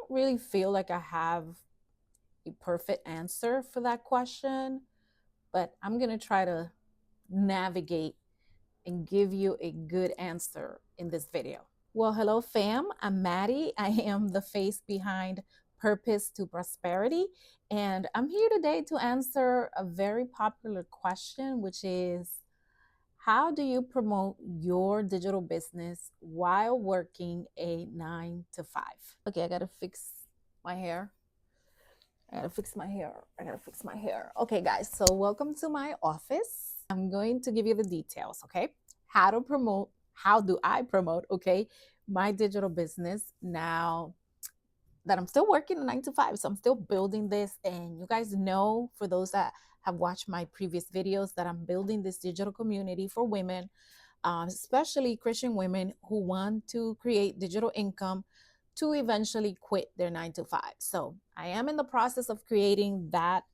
don't really feel like I have a perfect answer for that question, but I'm going to try to navigate and give you a good answer in this video. Well, hello, fam. I'm Maddie. I am the face behind Purpose to Prosperity. And I'm here today to answer a very popular question, which is how do you promote your digital business while working a 9 to 5? Okay, I got to fix my hair. I gotta fix my hair. I gotta fix my hair. Okay, guys, so welcome to my office. I'm going to give you the details, okay? How do I promote, okay, my digital business now that I'm still working a 9 to 5. So I'm still building this. And you guys know, for those that have watched my previous videos, that I'm building this digital community for women, especially Christian women who want to create digital income to eventually quit their 9 to 5. So I am in the process of creating that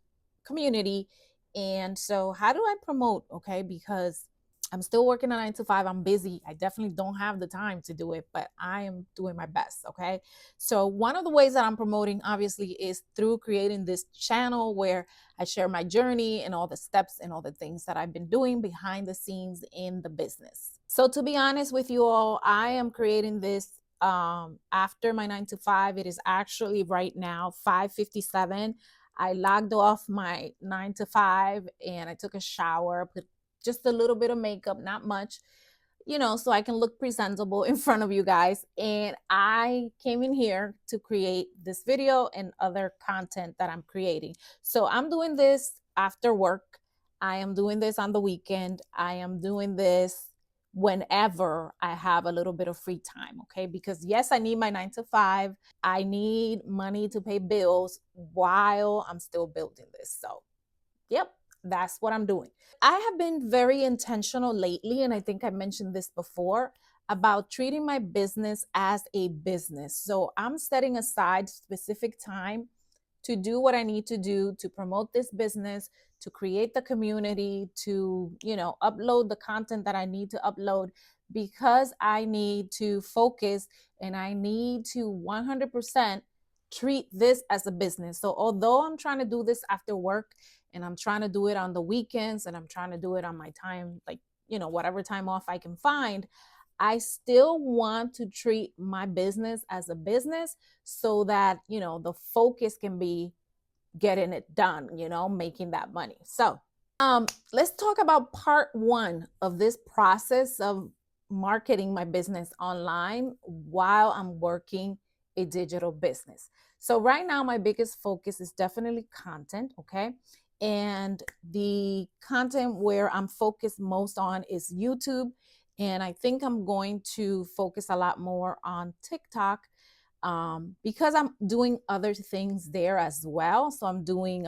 community. And so, how do I promote? Okay, because I'm still working a 9 to 5. I'm busy. I definitely don't have the time to do it, but I am doing my best. Okay. So, one of the ways that I'm promoting, obviously, is through creating this channel where I share my journey and all the steps and all the things that I've been doing behind the scenes in the business. So, to be honest with you all, I am creating this after my 9 to 5. It is actually right now 5:57. I logged off my 9 to 5 and I took a shower, put just a little bit of makeup, not much, so I can look presentable in front of you guys. And I came in here to create this video and other content that I'm creating. So I'm doing this after work. I am doing this on the weekend. I am doing this whenever I have a little bit of free time, okay? Because yes, I need my 9 to 5. I need money to pay bills while I'm still building this. So, yep, that's what I'm doing. I have been very intentional lately, and I think I mentioned this before, about treating my business as a business. So I'm setting aside specific time to do what I need to do to promote this business, to create the community, to, upload the content that I need to upload, because I need to focus and I need to 100% treat this as a business. So although I'm trying to do this after work and I'm trying to do it on the weekends and I'm trying to do it on my time, like, whatever time off I can find, I still want to treat my business as a business so that, the focus can be getting it done, making that money. So, let's talk about part one of this process of marketing my business online while I'm working a digital business. So, right now, my biggest focus is definitely content, okay? And the content where I'm focused most on is YouTube. And I think I'm going to focus a lot more on TikTok because I'm doing other things there as well. So I'm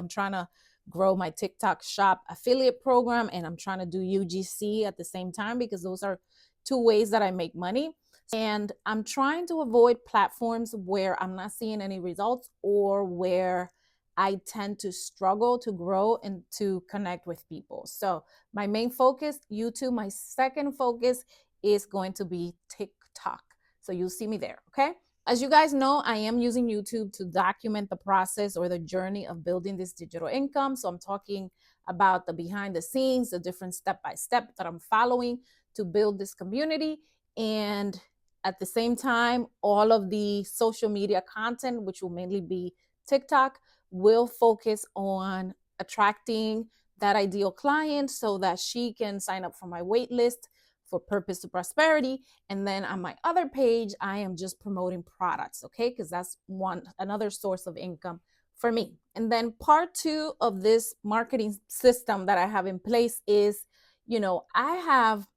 trying to grow my TikTok shop affiliate program, and I'm trying to do UGC at the same time, because those are two ways that I make money. And I'm trying to avoid platforms where I'm not seeing any results or where I tend to struggle to grow and to connect with people. So my main focus, YouTube. My second focus is going to be TikTok. So you'll see me there, okay? As you guys know, I am using YouTube to document the process or the journey of building this digital income. So I'm talking about the behind the scenes, the different step by step that I'm following to build this community. And at the same time, all of the social media content, which will mainly be TikTok, will focus on attracting that ideal client so that she can sign up for my wait list for Purpose to Prosperity. And then on my other page, I am just promoting products, okay? Because that's another source of income for me. And then part two of this marketing system that I have in place is, I have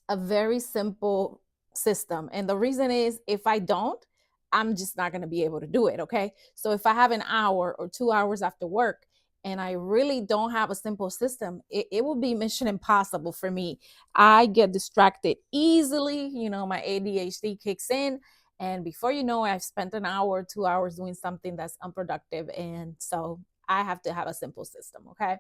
a very simple system. And the reason is, if I don't, I'm just not going to be able to do it, okay? So if I have an hour or 2 hours after work and I really don't have a simple system, it will be mission impossible for me. I get distracted easily. My ADHD kicks in. And before you know it, I've spent an hour, 2 hours doing something that's unproductive. And so I have to have a simple system, okay?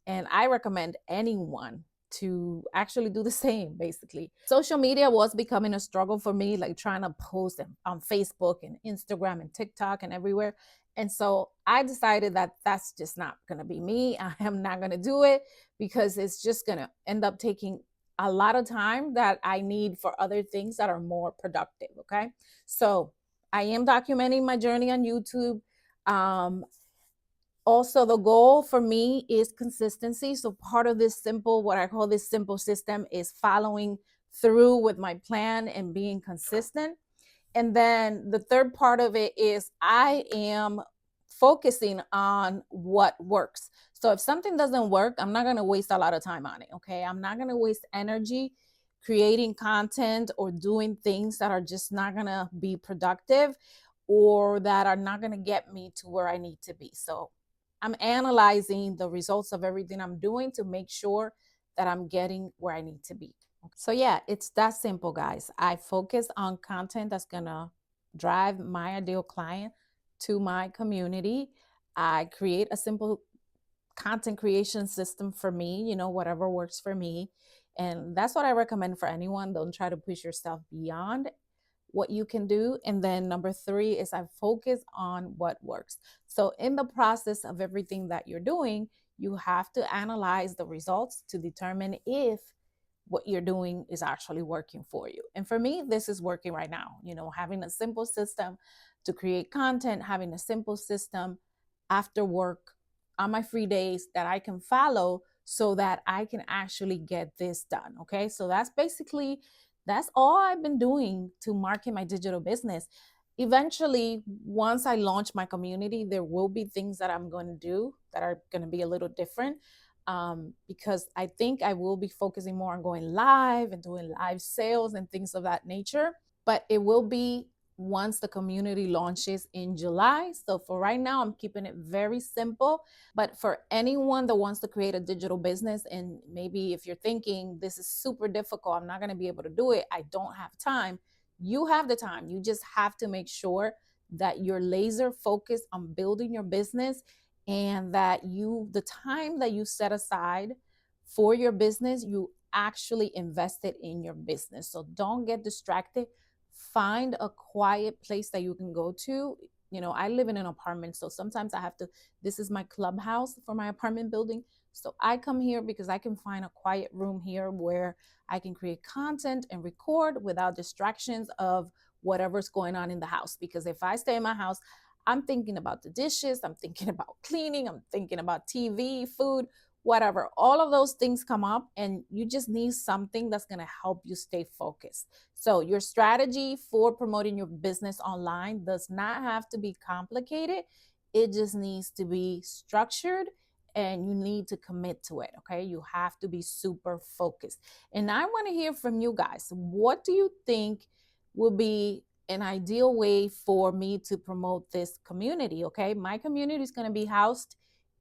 And I recommend anyone to actually do the same. Basically, social media was becoming a struggle for me, like trying to post on Facebook and Instagram and TikTok and everywhere. And so I decided that that's just not going to be me. I am not going to do it because it's just going to end up taking a lot of time that I need for other things that are more productive. Okay. So I am documenting my journey on YouTube. Also, the goal for me is consistency. So part of this simple, what I call this simple system, is following through with my plan and being consistent. And then the third part of it is I am focusing on what works. So if something doesn't work, I'm not going to waste a lot of time on it. Okay. I'm not going to waste energy creating content or doing things that are just not going to be productive or that are not going to get me to where I need to be. So I'm analyzing the results of everything I'm doing to make sure that I'm getting where I need to be. So yeah, it's that simple, guys. I focus on content that's gonna drive my ideal client to my community. I create a simple content creation system for me, whatever works for me. And that's what I recommend for anyone. Don't try to push yourself beyond what you can do. And then number 3 is I focus on what works. So in the process of everything that you're doing, you have to analyze the results to determine if what you're doing is actually working for you. And for me, this is working right now. Having a simple system to create content, having a simple system after work on my free days that I can follow so that I can actually get this done. Okay. So that's all I've been doing to market my digital business. Eventually, once I launch my community, there will be things that I'm going to do that are going to be a little different, because I think I will be focusing more on going live and doing live sales and things of that nature. But it will be once the community launches in July. So for right now, I'm keeping it very simple. But for anyone that wants to create a digital business, and maybe if you're thinking this is super difficult, I'm not going to be able to do it, I don't have time, you have the time. You just have to make sure that you're laser focused on building your business, and that the time that you set aside for your business, you actually invest it in your business. So don't get distracted. Find a quiet place that you can go to. I live in an apartment, so sometimes I have to, this is my clubhouse for my apartment building. So I come here because I can find a quiet room here where I can create content and record without distractions of whatever's going on in the house. Because if I stay in my house, I'm thinking about the dishes, I'm thinking about cleaning, I'm thinking about TV, food, whatever. All of those things come up, and you just need something that's going to help you stay focused. So, your strategy for promoting your business online does not have to be complicated. It just needs to be structured, and you need to commit to it. Okay. You have to be super focused. And I want to hear from you guys. What do you think will be an ideal way for me to promote this community? Okay. My community is going to be housed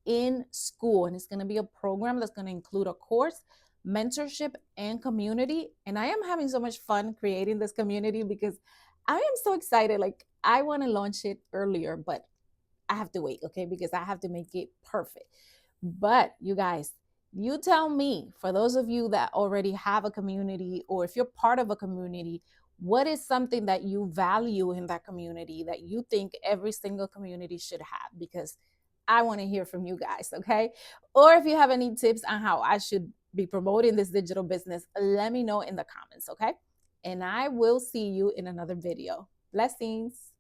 in school, and it's going to be a program that's going to include a course, mentorship, and community. And I am having so much fun creating this community because I am so excited. Like, I want to launch it earlier, but I have to wait, okay, because I have to make it perfect. But you guys, you tell me, for those of you that already have a community, or if you're part of a community, what is something that you value in that community that you think every single community should have? Because I want to hear from you guys, okay? Or if you have any tips on how I should be promoting this digital business, let me know in the comments, okay? And I will see you in another video. Blessings.